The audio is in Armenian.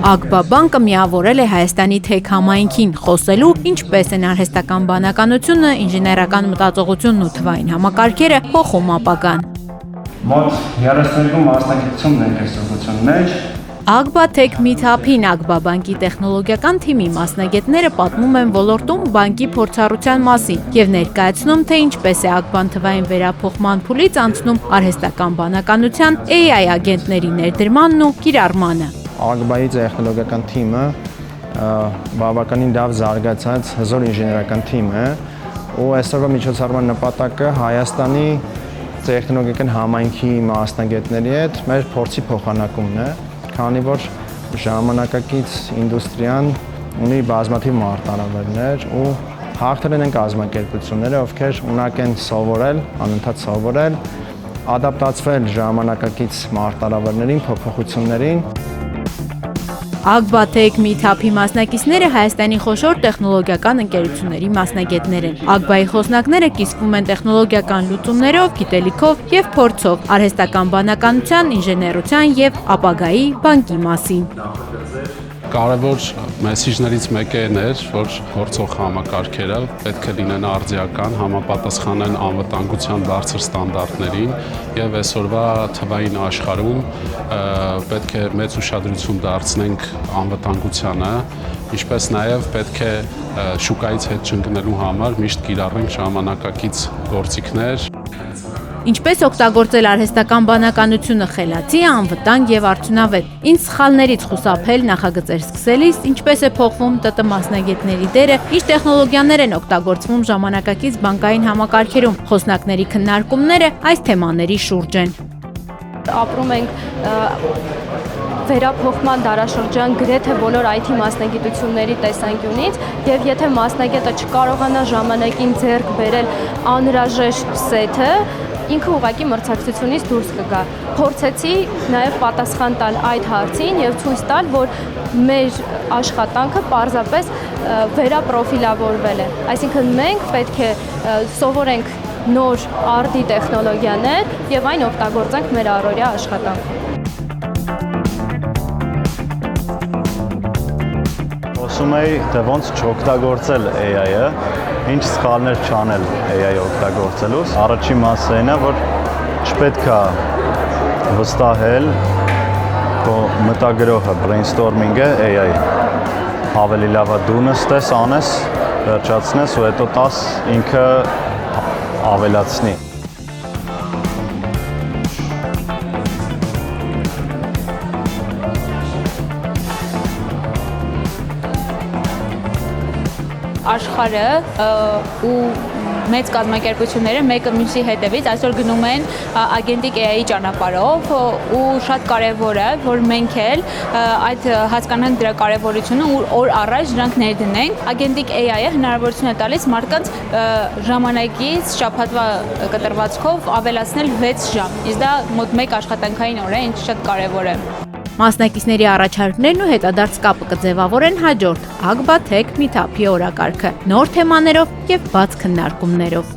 Ագբա բանկը միավորել է Հայաստանի թեք համայնքին, խոսելու ինչպես են արհեստական բանականությունը, ինժեներական մտածողությունն ու թվային համակարգերը փոխում ապագան։ Մոտ 32 մասնագիտություն ներկայացության մեջ Ագբա Tech Meetup-ին Ագբա բանկի տեխնոլոգիական թիմի մասնագետները պատմում են ոլորտում բանկի փորձառության մասին եւ ներկայացնում, թե ինչպես է Ագբան թվային վերափոխման փուլից անցնում արհեստական բանականության, AI ագենտների ներդրմանն ու կիրառմանը։ Ագբայի տեխնոլոգիական թիմը բավականին լավ զարգացած հզոր ինժեներական թիմ է, ու այսօրվա միջոցառման նպատակը Հայաստանի տեխնոլոգիական համայնքի մասնագետների հետ մեր փորձի փոխանակումն է, քանի որ ժամանակակից ինդուստրիան ունի բազմաթիվ մարտահրավերներ ու հաղթել են կազմակերպությունները, ովքեր ունակ են սովորել, անընդհատ սովորել, ադապտացվել ժամանակակից մարտահրավերներին, փոփոխություններին։ Ագբա Tech Meetup-ի մասնակիցները Հայաստանի խոշոր տեխնոլոգիական ընկերությունների մասնագետներ են։ Ագբայի խոսնակները կիսվում են տեխնոլոգիական լուծումներով, գիտելիքով եւ փորձով, արհեստական բանականության, ինժեներության եւ ապագայի բանկի մասին։ Կարևոր մեսիջներից մեկը էր, որ գործող համակարգերը պետք է լինեն արդիական, համապատասխանեն անվտանգության բարձր ստանդարտներին եւ այսօրվա թվային աշխարհում պետք է մեծ ուշադրություն դարձնենք անվտանգությանը, ինչպես նաեւ պետք է շուկայից հետ չընկնելու համար միշտ կիրառենք ժամանակակից գործիքներ։ Ինչպես օգտագործել արհեստական բանականությունը խելացի, անվտանգ եւ արդյունավետ։ Ինչ սխալներից խուսափել նախագծեր սկսելիս, ինչպես է փոխվում ՏՏ մասնագետների դերը, ինչ տեխնոլոգիաներ են օգտագործվում ժամանակակից բանկային համակարգերում։ Խոսնակների քննարկումները այս թեմաների շուրջ են։ Ապրում ենք վերափոխման դարաշրջան գրեթե բոլոր IT մասնագիտությունների տեսանկյունից, եւ եթե մասնագետը չկարողանա ժամանակին ձեռք բերել անհրաժեշտ սեթը, ինքը ուղղակի մրցակցությունից դուրս կգա։ Փորձեցի նաև պատասխան տալ այդ հարցին եւ ցույց տալ, որ մեր աշխատանքը պարզապես վերապրոֆիլավորվել է։ Այսինքն մենք պետք է սովորենք նոր արդի տեխնոլոգիաներ եւ այն օգտագործենք մեր առօրյա աշխատանքում։ Խոսում էի, թե ոնց չօգտագործել AI-ը, ինչ սխալներ չանել AI-ը օգտագործելուց։ Առաջին մասը այն է, որ չպետք է վստահել քո մտագրողը, brainstorming-ը AI։ Ավելի լավ է դու նստես, անես, վերջացնես ու հետո տաս ինքը ավելացնի։ Աշխարհը ու մեծ կազմակերպությունները մեկը մյուսի հետևից այսօր գնում են ագենտիկ AI ճանապարհով ու շատ կարևոր է, որ մենք էլ այդ հասկանանք դրա կարևորությունը ու օր առաջ դրանք ներդնենք։ Ագենտիկ AI-ը հնարավորություն է տալիս մարդկանց ժամանակից շաբաթվա կտրվածքով ավելացնել 6 ժամ։ Իսկ դա մոտ 1 աշխատանքային օր է, ինչ շատ կարևոր է։ Մասնակիցների առաջարկներն ու հետադարձ կապը կձևավորեն հաջորդ Ագբա Tech Meetup-ի օրակարգը նոր թեմաներով եւ բաց քննարկումներով։